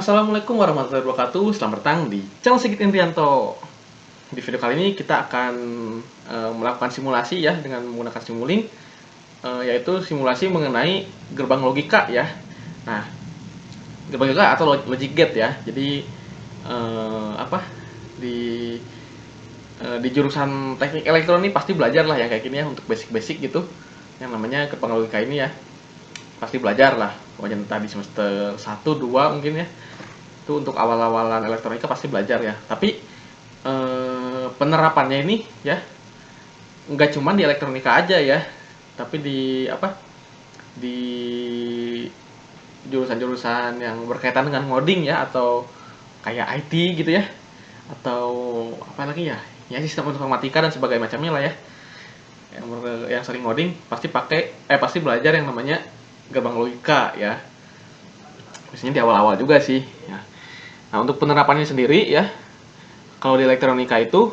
Assalamualaikum warahmatullahi wabarakatuh. Selamat datang di channel Sigit Indrianto. Di video kali ini kita akan melakukan simulasi ya dengan menggunakan Simulink, yaitu simulasi mengenai gerbang logika ya. Nah, gerbang logika atau logic gate ya. Jadi di di jurusan teknik elektronik pasti belajar lah ya kayak gini ya untuk basic-basic gitu. Yang namanya gerbang logika ini ya. Pasti belajar lah, pokoknya tadi semester 1, 2 mungkin ya. Itu untuk awal-awalan elektronika pasti belajar ya. Tapi penerapannya ini ya nggak cuma di elektronika aja ya, tapi di jurusan-jurusan yang berkaitan dengan ngoding ya, atau kayak IT gitu ya, atau apa lagi ya, ya sistem informatika dan sebagainya macamnya lah ya. Yang sering ngoding pasti belajar yang namanya gerbang logika ya. Biasanya di awal-awal juga sih ya. Nah, untuk penerapannya sendiri ya, kalau di elektronika itu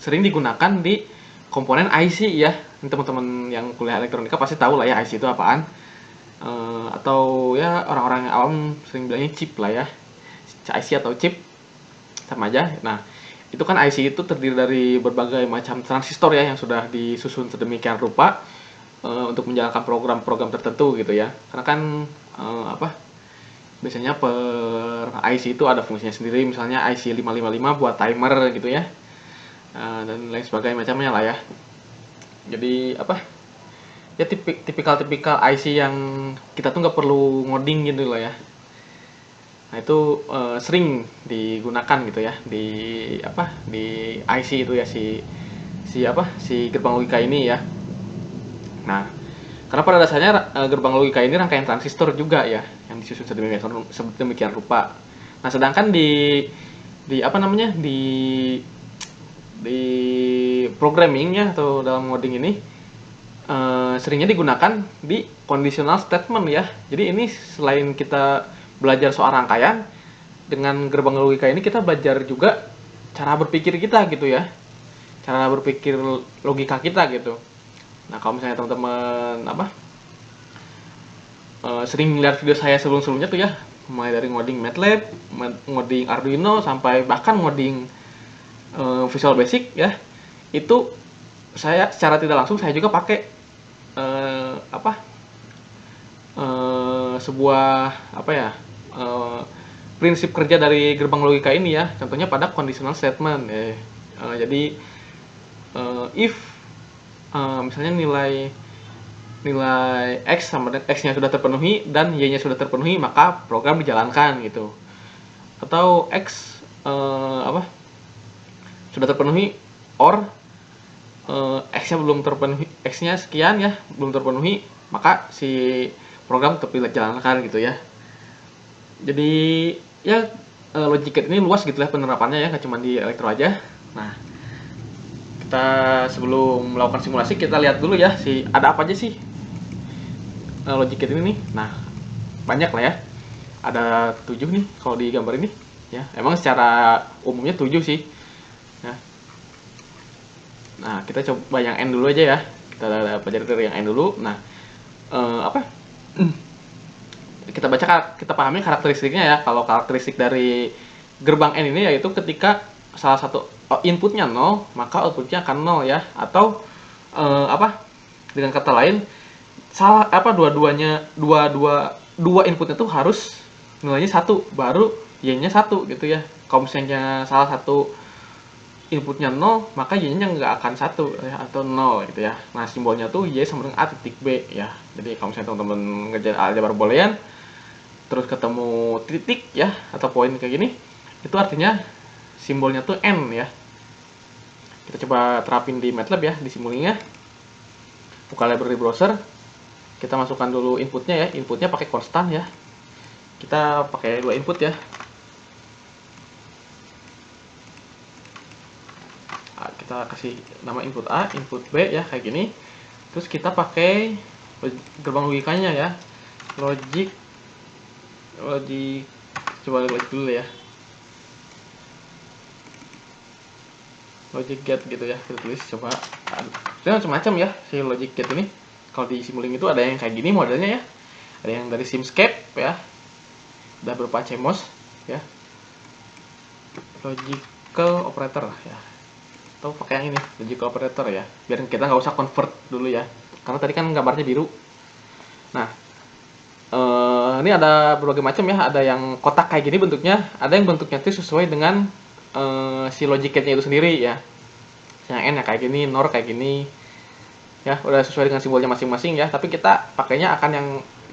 sering digunakan di komponen IC ya. Teman-teman yang kuliah elektronika pasti tahu lah ya IC itu apaan. Atau ya orang-orang yang awam sering bilangnya chip lah ya. IC atau chip sama aja. Nah, itu kan IC itu terdiri dari berbagai macam transistor ya yang sudah disusun sedemikian rupa untuk menjalankan program-program tertentu gitu ya. Karena kan biasanya per IC itu ada fungsinya sendiri, misalnya IC 555 buat timer gitu ya, dan lain sebagainya macamnya lah ya. Jadi ya tipikal IC yang kita tuh nggak perlu ngoding gitu lah ya. Nah, itu sering digunakan gitu ya di IC itu ya, si gerbang logika ini ya. Nah, karena pada dasarnya gerbang logika ini rangkaian transistor juga ya, yang disusun sedemikian rupa. Nah, sedangkan di programming ya atau dalam coding ini seringnya digunakan di conditional statement ya. Jadi ini selain kita belajar soal rangkaian, dengan gerbang logika ini kita belajar juga cara berpikir kita gitu ya. Cara berpikir logika kita gitu. Nah, kalau misalnya teman-teman sering lihat video saya sebelum-sebelumnya tuh ya, mulai dari ngoding MATLAB, ngoding Arduino, sampai bahkan ngoding Visual Basic ya, itu saya secara tidak langsung saya juga pakai sebuah prinsip kerja dari gerbang logika ini ya. Contohnya pada conditional statement jadi if misalnya nilai X sama X-nya sudah terpenuhi dan Y-nya sudah terpenuhi, maka program dijalankan gitu. Atau X sudah terpenuhi, or X-nya belum terpenuhi, X-nya sekian ya, belum terpenuhi, maka si program tetap dijalankan gitu ya. Jadi ya logic gate ini luas gitu ya penerapannya ya, nggak cuma di elektro aja. Nah, kita sebelum melakukan simulasi kita lihat dulu ya ada apa aja sih logic gate ini nih. Nah, banyak lah ya, ada 7 nih kalau di gambar ini ya. Emang secara umumnya 7 sih ya. Nah, kita coba yang N dulu aja ya, kita pelajari dari yang N dulu. Nah, kita pahami karakteristiknya ya. Kalau karakteristik dari gerbang N ini yaitu ketika salah satu inputnya 0, maka outputnya akan 0 ya. Atau dengan kata lain, dua inputnya tuh harus nilainya 1, baru Y-nya 1 gitu ya. Kalau misalnya salah satu inputnya 0, maka Y-nya nggak akan 1 ya, atau 0 gitu ya. Nah, simbolnya tuh Y sama dengan A titik B ya. Jadi kalau misalnya teman-teman ngerjain aljabar boolean terus ketemu titik ya atau poin kayak gini, itu artinya simbolnya tuh N ya. Kita coba terapin di MATLAB ya, di Simulink-nya. Buka library browser, kita masukkan dulu inputnya ya. Inputnya pakai konstan ya, kita pakai 2 input ya. Nah, kita kasih nama input A, input B ya, kayak gini. Terus kita pakai gerbang logikanya ya, logic coba logic dulu ya, logic gate gitu ya, kita tulis coba. Ada macam-macam ya si logic gate ini. Kalau di Simulink itu ada yang kayak gini modelnya ya, Ada yang dari Simscape ya, udah berupa CMOS ya, logical operator ya, atau pakai yang ini logical operator ya, biar kita nggak usah convert dulu ya, karena tadi kan gambarnya biru. Nah, ini ada berbagai macam ya, ada yang kotak kayak gini bentuknya, ada yang bentuknya itu sesuai dengan si logic gate-nya itu sendiri ya. Yang N ya kayak gini, NOR kayak gini ya, udah sesuai dengan simbolnya masing-masing ya. Tapi kita pakainya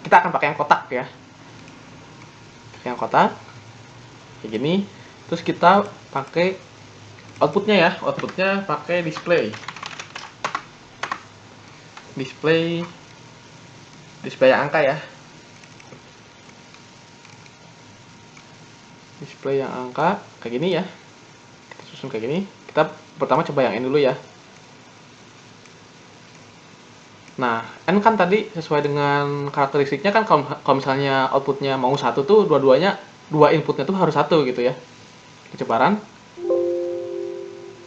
kita akan pakai yang kotak ya, yang kotak kayak gini. Terus kita pakai outputnya ya, outputnya pakai display yang angka ya, display yang angka kayak gini ya. Kita susun kayak gini. Kita pertama coba yang N dulu ya. Nah, N kan tadi sesuai dengan karakteristiknya kan, kalau misalnya outputnya mau satu tuh dua inputnya tuh harus satu gitu ya. Keceparan.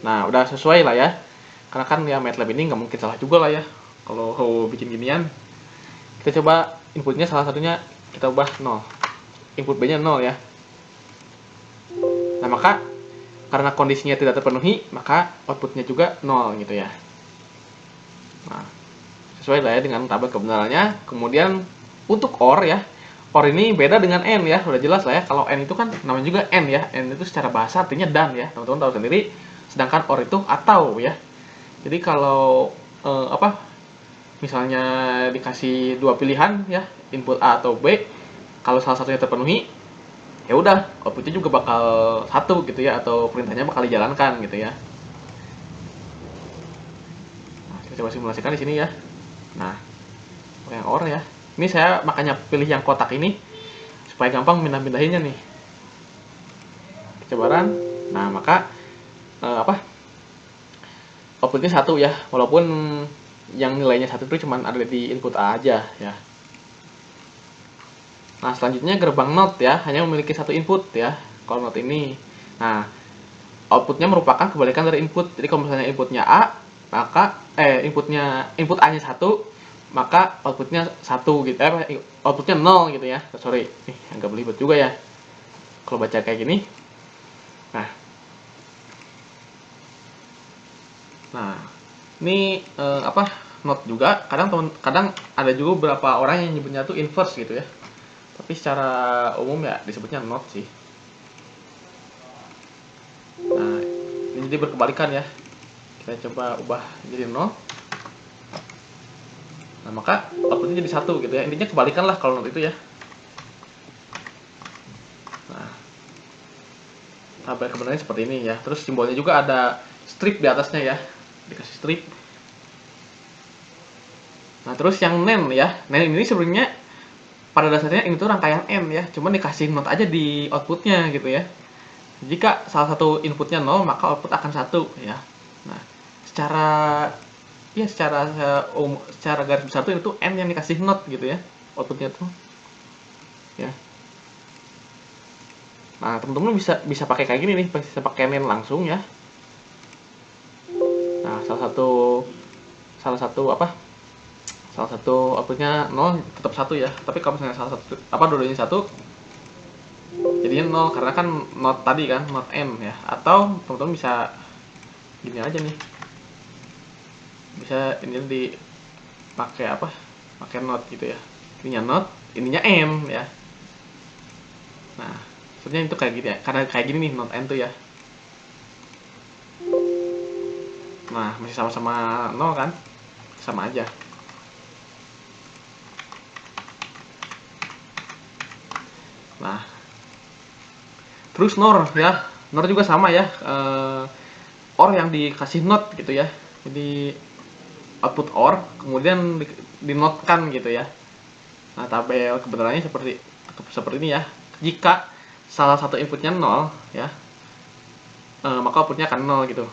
Nah, udah sesuai lah ya. Karena kan ya MATLAB ini nggak mungkin salah juga lah ya kalau bikin ginian. Kita coba inputnya salah satunya kita ubah 0. Input B-nya 0 ya. Nah, maka karena kondisinya tidak terpenuhi, maka outputnya juga 0 gitu ya. Nah, sesuai lah ya dengan tabel kebenarannya. Kemudian untuk OR ya, OR ini beda dengan N ya, udah jelas lah ya. Kalau N itu kan namanya juga N ya, N itu secara bahasa artinya dan ya, teman-teman tahu sendiri. Sedangkan OR itu atau ya. Jadi kalau misalnya dikasih dua pilihan ya, input A atau B, kalau salah satunya terpenuhi, ya udah outputnya juga bakal satu gitu ya, atau perintahnya bakal dijalankan gitu ya. Nah, kita coba simulasikan di sini ya. Nah, yang OR ya. Ini saya makanya pilih yang kotak ini supaya gampang pindah-pindahinnya nih. Kecebaran. Nah, maka outputnya satu ya, walaupun yang nilainya satu itu cuma ada di input A aja ya. Nah, selanjutnya gerbang NOT ya, hanya memiliki satu input ya, kalau NOT ini. Nah, outputnya merupakan kebalikan dari input. Jadi kalau misalnya inputnya A, maka input A-nya satu, maka outputnya satu gitu, outputnya 0 gitu ya. Sorry, agak belibet juga ya kalau baca kayak gini. Nah, ini not juga. Kadang ada juga beberapa orang yang nyebutnya tuh inverse gitu ya. Tapi secara umum ya disebutnya not sih. Nah, ini jadi berkebalikan ya. Kita coba ubah jadi 0. Nah, maka outputnya jadi satu gitu ya. Intinya kebalikan lah kalau not itu ya. Nah, tabel kebenarannya seperti ini ya. Terus simbolnya juga ada strip di atasnya ya. Dikasih strip. Nah, terus yang NAND ya. NAND ini sebenarnya pada dasarnya ini tuh rangkaian N ya. Cuman dikasih not aja di outputnya gitu ya. Jika salah satu inputnya 0, maka output akan 1 ya. Nah, secara garis besar tuh itu N yang dikasih not gitu ya, outputnya tuh ya. Nah, teman-teman bisa pakai kayak gini nih, bisa pakai NAND langsung ya. Nah, salah satu outputnya 0 tetap 1 ya. Tapi kalau misalnya dua-duanya 1, jadinya 0 karena kan not tadi kan, not N ya. Atau teman-teman bisa gini aja nih, bisa ini dipakai pakai not gitu ya, ininya not, ininya N ya. Nah, sebenarnya itu kayak gitu ya, karena kayak gini nih not N tuh ya. Nah, masih sama-sama 0 kan, sama aja. Nah, terus NOR ya, NOR juga sama ya, OR yang dikasih not gitu ya. Jadi output OR kemudian dinotkan gitu ya. Nah, tabel kebenarannya seperti ini ya. Jika salah satu inputnya 0 ya, maka outputnya akan 0 gitu.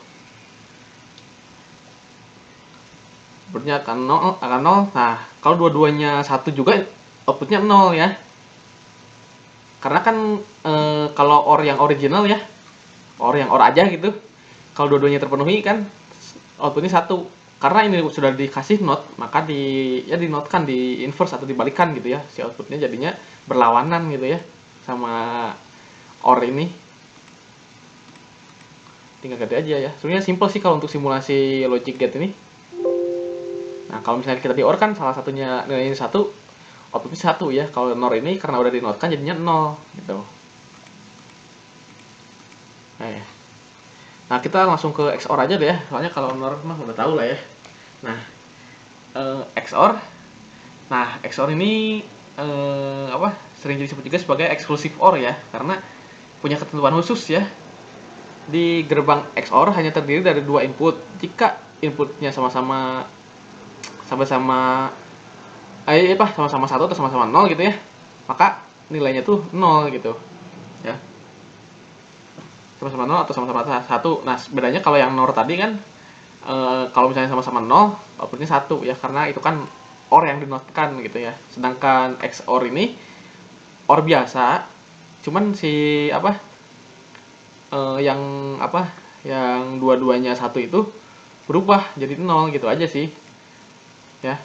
Outputnya akan 0. Nah, kalau dua-duanya 1 juga outputnya 0 ya. Karena kan kalau OR yang original ya, OR yang OR aja gitu, kalau dua-duanya terpenuhi kan outputnya 1. karena ini sudah dikasih not, maka di notekan, di inverse atau dibalikan gitu ya, si outputnya jadinya berlawanan gitu ya sama OR ini. Tinggal ganti aja ya. Sebenarnya simple sih kalau untuk simulasi logic gate ini. Nah, kalau misalnya kita di OR kan salah satunya nilainya 1, outputnya 1 ya. Kalau NOR ini karena udah di note kan jadinya 0 gitu. Nah, kita langsung ke XOR aja deh ya. Soalnya kalau NOR mah udah tahu lah ya. Nah, XOR. Nah, XOR ini sering disebut juga sebagai exclusive OR ya, karena punya ketentuan khusus ya. Di gerbang XOR hanya terdiri dari dua input. Jika inputnya sama-sama sama-sama satu atau sama-sama nol gitu ya, maka nilainya tuh nol gitu ya, sama-sama nol atau sama-sama satu. Nah, bedanya kalau yang NOR tadi kan kalau misalnya sama-sama nol, outputnya satu ya, karena itu kan OR yang dinotkan gitu ya. Sedangkan XOR ini OR biasa, cuman si yang yang dua-duanya satu itu berubah jadi nol gitu aja sih ya.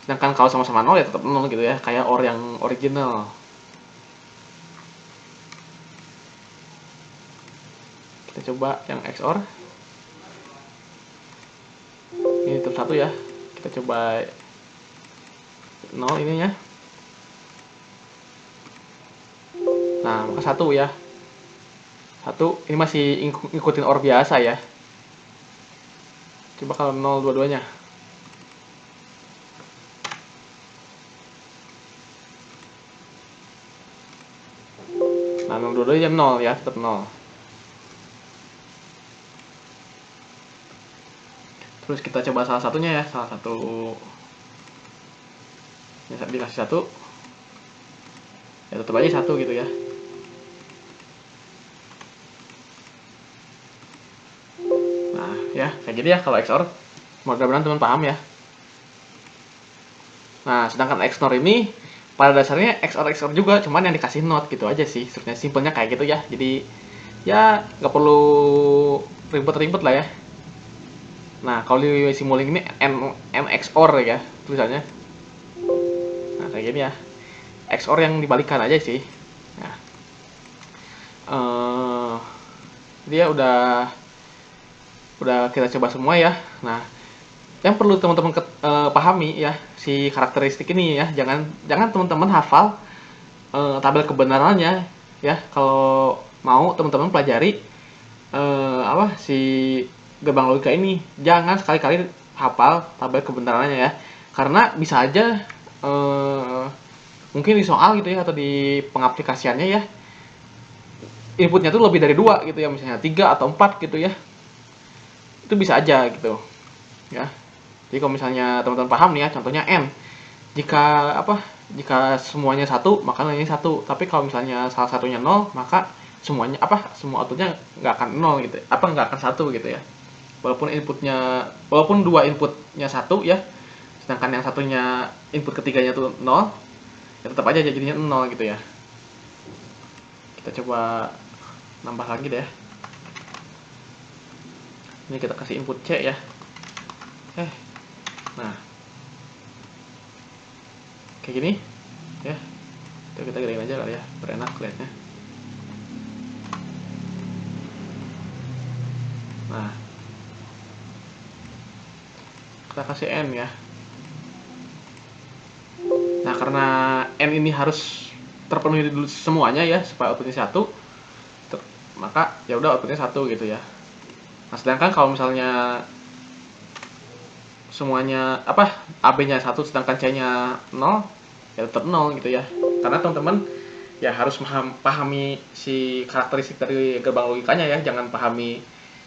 Sedangkan kalau sama-sama nol ya tetap nol gitu ya, kayak OR yang original. Kita coba yang XOR. Ini tetap satu ya. Kita coba nol ininya. Nah, maka satu ya. Satu, ini masih ngikutin OR biasa ya. Coba kalau nol dua-duanya. Nah, nol dua-duanya nol ya, tetap nol. Terus kita coba salah satunya ya, salah satu yang dikasih satu, ya tetap aja satu gitu ya. Nah ya, kayak gini ya kalau XOR. Mudah-mudahan teman paham ya. Nah, sedangkan XNOR ini pada dasarnya XOR juga, cuman yang dikasih not gitu aja sih. Sebenarnya simpelnya kayak gitu ya. Jadi ya nggak perlu ribet-ribet lah ya. Nah, kalau di Simulink ini N XOR ya tulisannya. Nah, kayak gini ya. XOR yang dibalikan aja sih. Nah, dia udah kita coba semua ya. Nah, yang perlu teman-teman pahami ya si karakteristik ini ya. Jangan teman-teman hafal tabel kebenarannya ya. Kalau mau teman-teman pelajari si gerbang logika ini, jangan sekali-kali hafal tabel kebenarannya ya, karena bisa aja mungkin di soal gitu ya, atau di pengaplikasiannya ya, inputnya tuh lebih dari dua gitu ya, misalnya 3 atau 4 gitu ya, itu bisa aja gitu ya. Jadi kalau misalnya teman-teman paham nih ya, contohnya n, jika semuanya satu maka nilainya satu, tapi kalau misalnya salah satunya nol maka semua outputnya nggak akan nol gitu, nggak akan satu gitu ya. Walaupun dua inputnya satu ya, sedangkan yang satunya input ketiganya tuh nol, ya tetap aja jadinya nol gitu ya. Kita coba nambah lagi deh. Ini kita kasih input C ya. Nah, kayak gini ya. Kita gedein aja kali ya, berenak lihatnya. Nah, kita kasih N ya. Nah, karena N ini harus terpenuhi dulu semuanya ya supaya outputnya satu, maka ya udah outputnya satu gitu ya. Nah, sedangkan kalau misalnya semuanya AB-nya satu sedangkan C-nya 0, ya tetap 0 gitu ya. Karena teman-teman ya harus pahami si karakteristik dari gerbang logikanya ya, jangan pahami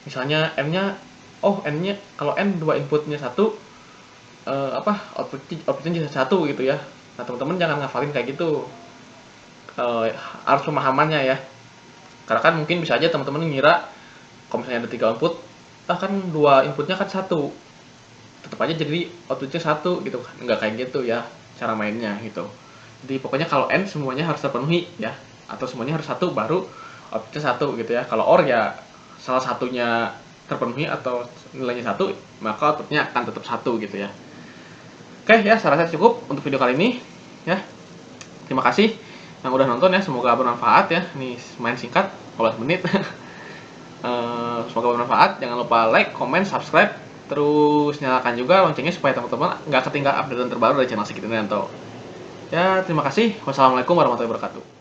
misalnya N-nya N-nya kalau N dua inputnya satu, outputnya jadi satu gitu ya. Nah, teman-teman jangan ngafalin kayak gitu. Harus pemahamannya ya. Karena kan mungkin bisa aja teman-teman ngira kalau misalnya ada 3 input, kan dua inputnya kan satu, tetap aja jadi outputnya satu gitu kan. Nggak kayak gitu ya cara mainnya gitu. Jadi pokoknya kalau N semuanya harus terpenuhi ya, atau semuanya harus satu baru outputnya satu gitu ya. Kalau OR ya salah satunya terpenuhi atau nilainya 1, maka outputnya akan tetap 1 gitu ya. Oke ya, saya rasa cukup untuk video kali ini ya. Terima kasih yang udah nonton ya, semoga bermanfaat ya. Ini main singkat 15 menit. Semoga bermanfaat. Jangan lupa like, comment, subscribe, terus nyalakan juga loncengnya supaya teman-teman nggak ketinggalan update terbaru dari channel Sigit Irianto. Ya, terima kasih. Wassalamualaikum warahmatullahi wabarakatuh.